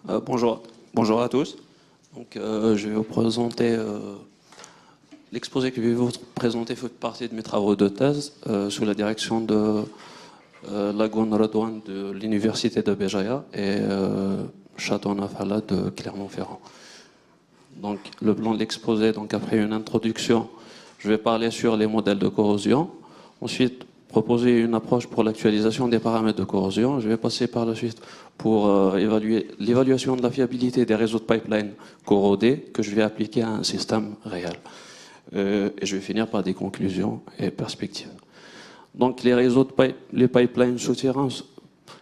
Bonjour à tous. Donc, je vais vous présenter l'exposé que je vais vous présenter fait partie de mes travaux de thèse sous la direction de Lagoun Redouane de l'Université de Béjaïa et Châteauneuf-Alade de Clermont-Ferrand. Donc, le plan de l'exposé, donc après une introduction, je vais parler sur les modèles de corrosion. Ensuite, proposer une approche pour l'actualisation des paramètres de corrosion. Je vais passer par la suite pour évaluer l'évaluation de la fiabilité des réseaux de pipeline corrodés que je vais appliquer à un système réel. Et je vais finir par des conclusions et perspectives. Donc les réseaux de les pipelines souterrains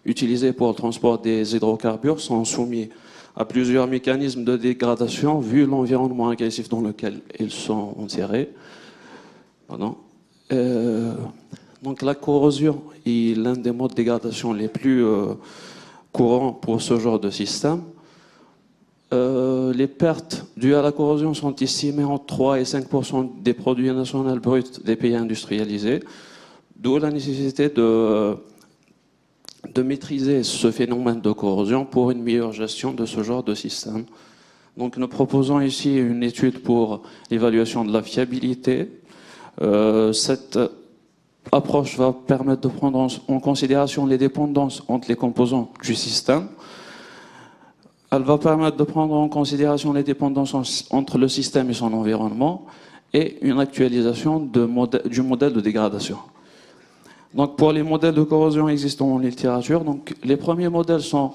utilisés pour le transport des hydrocarbures sont soumis à plusieurs mécanismes de dégradation vu l'environnement agressif dans lequel ils sont insérés. Pardon. Donc la corrosion est l'un des modes de dégradation les plus courants pour ce genre de système. Les pertes dues à la corrosion sont estimées entre 3 et 5% des produits nationaux bruts des pays industrialisés, d'où la nécessité de maîtriser ce phénomène de corrosion pour une meilleure gestion de ce genre de système. Donc nous proposons ici une étude pour l'évaluation de la fiabilité. Cette approche va permettre de prendre en considération les dépendances entre les composants du système. Elle va permettre de prendre en considération les dépendances entre le système et son environnement et une actualisation du modèle de dégradation. Donc pour les modèles de corrosion existants en littérature, donc les premiers modèles sont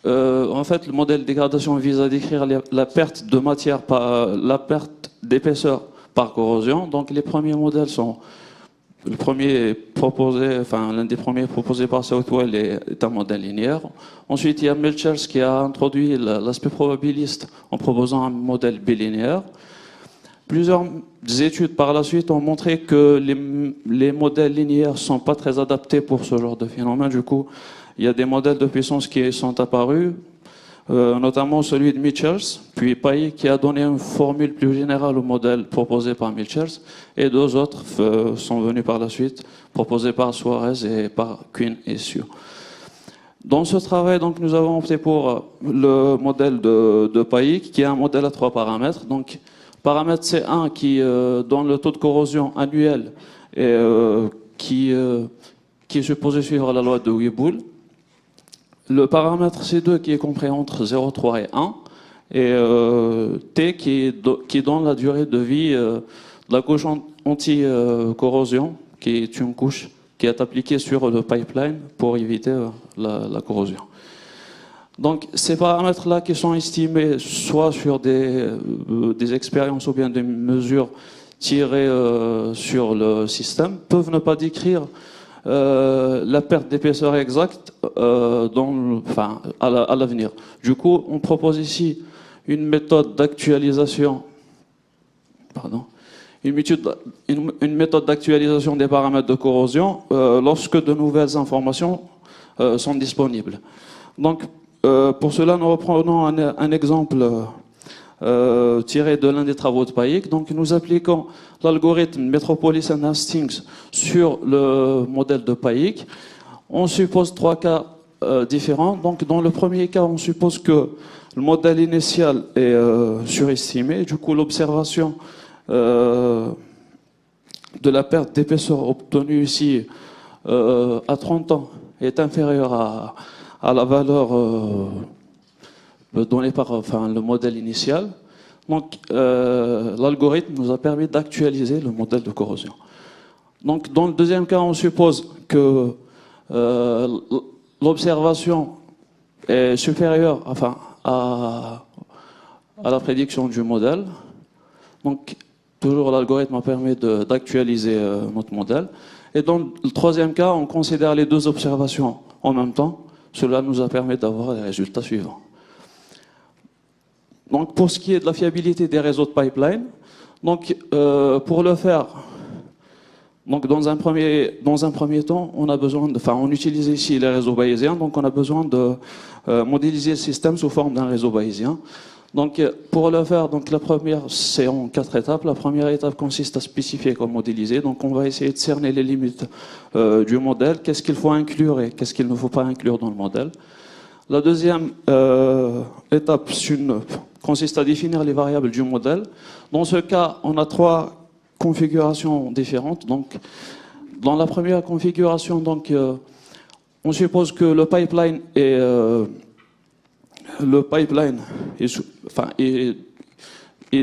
en fait le modèle de dégradation vise à décrire la perte de matière la perte d'épaisseur par corrosion. Donc les premiers modèles sont le premier proposé, enfin l'un des premiers proposés par Southwell est un modèle linéaire. Ensuite, il y a Milchers qui a introduit l'aspect probabiliste en proposant un modèle bilinéaire. Plusieurs études par la suite ont montré que les modèles linéaires ne sont pas très adaptés pour ce genre de phénomène. Du coup, il y a des modèles de puissance qui sont apparus, notamment celui de Milchers, puis Payet qui a donné une formule plus générale au modèle proposé par Milchers, et deux autres sont venus par la suite, proposés par Suarez et par Quinn et Sue. Dans ce travail, donc, nous avons opté pour le modèle de Payet, qui est un modèle à 3 paramètres. Donc, paramètre C1 qui donne le taux de corrosion annuel et qui est supposé suivre la loi de Weibull. Le paramètre C2 qui est compris entre 0,3 et 1 et T qui donne la durée de vie de la couche anti-corrosion qui est une couche qui est appliquée sur le pipeline pour éviter la corrosion. Donc ces paramètres-là qui sont estimés soit sur des expériences ou bien des mesures tirées sur le système peuvent ne pas décrire la perte d'épaisseur exacte à l'avenir. Du coup, on propose ici une méthode d'actualisation, une méthode d'actualisation des paramètres de corrosion lorsque de nouvelles informations sont disponibles. Donc, pour cela, nous reprenons un exemple tiré de l'un des travaux de Payet. Donc, nous appliquons l'algorithme Metropolitan-Hastings sur le modèle de Payet. On suppose 3 cas différents. Donc, dans le premier cas, on suppose que le modèle initial est surestimé. Du coup, l'observation de la perte d'épaisseur obtenue ici à 30 ans est inférieure à la valeur donnée par le modèle initial. Donc, l'algorithme nous a permis d'actualiser le modèle de corrosion. Donc, dans le deuxième cas, on suppose que l'observation est supérieure à la prédiction du modèle. Donc, toujours l'algorithme a permis d'actualiser notre modèle. Et dans le troisième cas, on considère les deux observations en même temps. Cela nous a permis d'avoir les résultats suivants. Donc, pour ce qui est de la fiabilité des réseaux de pipeline, donc, pour le faire, donc, dans un premier temps, on utilise ici les réseaux bayésiens, donc on a besoin de modéliser le système sous forme d'un réseau bayésien. Donc, pour le faire, donc, la première, c'est en 4 étapes. La première étape consiste à spécifier comment modéliser. Donc, on va essayer de cerner les limites du modèle. Qu'est-ce qu'il faut inclure et qu'est-ce qu'il ne faut pas inclure dans le modèle. La deuxième étape consiste à définir les variables du modèle. Dans ce cas, on a trois configurations différentes. Donc, dans la première configuration, donc, on suppose que le pipeline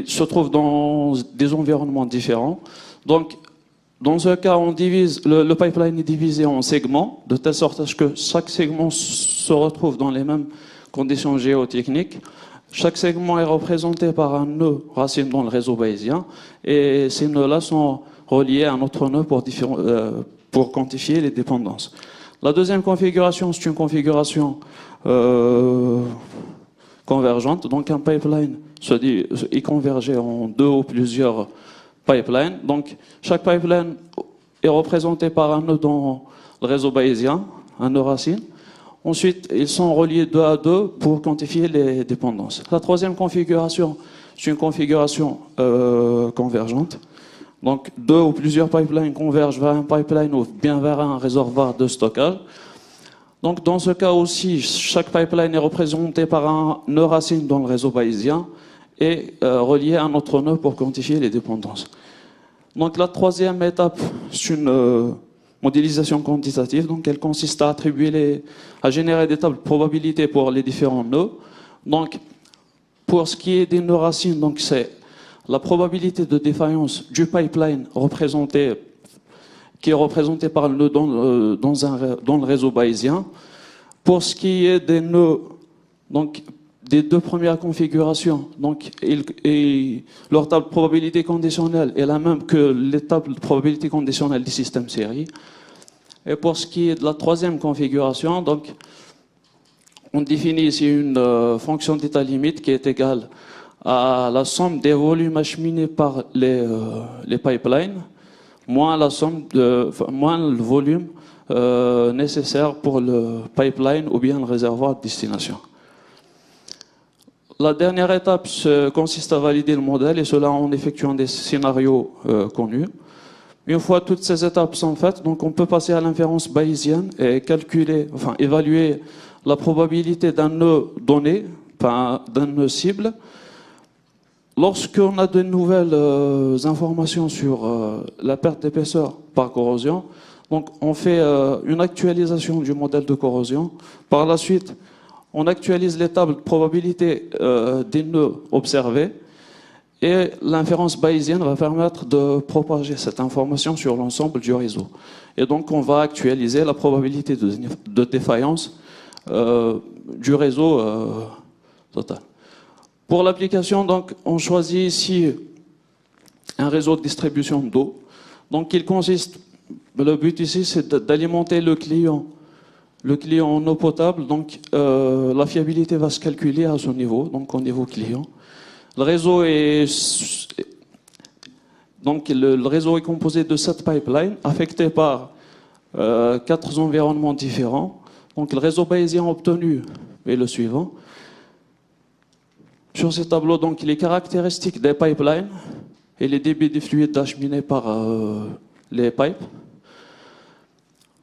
se trouve dans des environnements différents. Donc, dans ce cas, on divise, le pipeline est divisé en segments, de telle sorte à ce que chaque segment se retrouve dans les mêmes conditions géotechniques. Chaque segment est représenté par un nœud racine dans le réseau bayésien, et ces nœuds-là sont reliés à un autre nœud pour quantifier les dépendances. La deuxième configuration, c'est une configuration convergente. Donc un pipeline est convergé en deux ou plusieurs pipelines. Donc chaque pipeline est représenté par un nœud dans le réseau bayésien, un nœud racine. Ensuite, ils sont reliés deux à deux pour quantifier les dépendances. La troisième configuration, c'est une configuration convergente. Donc deux ou plusieurs pipelines convergent vers un pipeline ou bien vers un réservoir de stockage. Donc dans ce cas aussi, chaque pipeline est représenté par un nœud racine dans le réseau bayésien et relié à un autre nœud pour quantifier les dépendances. Donc la troisième étape, c'est une modélisation quantitative. Donc elle consiste à générer des tables de probabilité pour les différents nœuds. Donc pour ce qui est des nœuds racines, donc c'est la probabilité de défaillance du pipeline qui est représentée par le nœud dans le réseau bayésien. Pour ce qui est des nœuds, donc des deux premières configurations, donc leur table de probabilité conditionnelle est la même que les tables de probabilité conditionnelle du système série. Et pour ce qui est de la troisième configuration, donc on définit ici une fonction d'état limite qui est égale à la somme des volumes acheminés par les pipelines, moins le volume nécessaire pour le pipeline ou bien le réservoir de destination. La dernière étape consiste à valider le modèle, et cela en effectuant des scénarios connus. Une fois toutes ces étapes sont faites, donc on peut passer à l'inférence bayésienne et évaluer la probabilité d'un nœud donné, d'un nœud cible. Lorsqu'on a de nouvelles informations sur la perte d'épaisseur par corrosion, donc on fait une actualisation du modèle de corrosion. Par la suite, on actualise les tables de probabilité des nœuds observés, et l'inférence bayésienne va permettre de propager cette information sur l'ensemble du réseau. Et donc on va actualiser la probabilité de défaillance du réseau total. Pour l'application, donc, on choisit ici un réseau de distribution d'eau. Donc, le but ici, c'est d'alimenter le client en eau potable. Donc, la fiabilité va se calculer à ce niveau, donc au niveau client. Le réseau le réseau est composé de 7 pipelines affectés par 4 environnements différents. Donc, le réseau bayésien obtenu est le suivant. Sur ces tableaux, donc, les caractéristiques des pipelines et les débits des fluides acheminés par les pipes.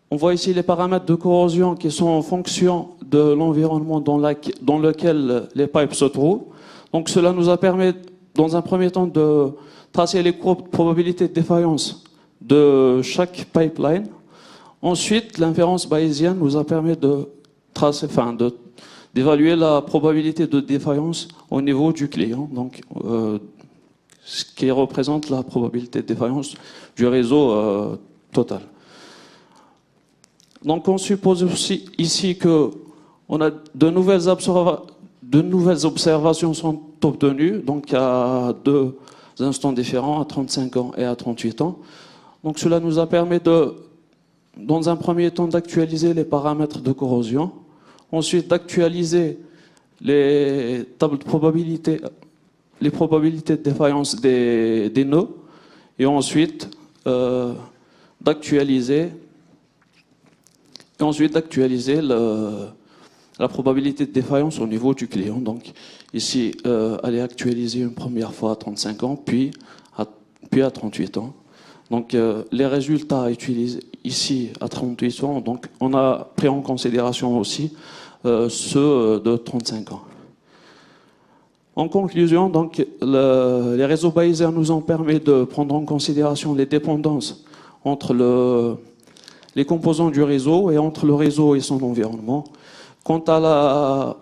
On voit ici les paramètres de corrosion qui sont en fonction de l'environnement dans lequel les pipes se trouvent. Donc cela nous a permis, dans un premier temps, de tracer les courbes de probabilité de défaillance de chaque pipeline. Ensuite, l'inférence bayésienne nous a permis d'évaluer la probabilité de défaillance au niveau du client, donc ce qui représente la probabilité de défaillance du réseau total. Donc on suppose aussi ici que de nouvelles observations sont obtenues, donc à deux instants différents, à 35 ans et à 38 ans. Donc cela nous a permis dans un premier temps, d'actualiser les paramètres de corrosion. Ensuite, d'actualiser les tables de probabilité, les probabilités de défaillance des nœuds. Et ensuite, d'actualiser la probabilité de défaillance au niveau du client. Donc, ici, elle est actualisée une première fois à 35 ans, puis à 38 ans. Donc, les résultats utilisés ici à 38 ans, donc, on a pris en considération aussi ceux de 35 ans. En conclusion, donc, les réseaux Bayesiens nous ont permis de prendre en considération les dépendances entre les composants du réseau et entre le réseau et son environnement. Quant à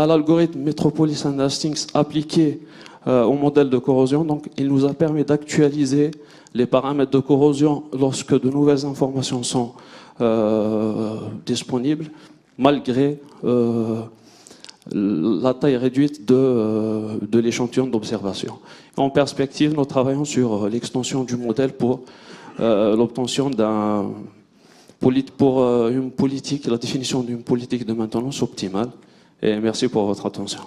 l'algorithme Metropolitan Hastings appliqué au modèle de corrosion, donc, il nous a permis d'actualiser les paramètres de corrosion lorsque de nouvelles informations sont disponibles, malgré la taille réduite de l'échantillon d'observation. En perspective, nous travaillons sur l'extension du modèle pour l'obtention une politique, la définition d'une politique de maintenance optimale. Et merci pour votre attention.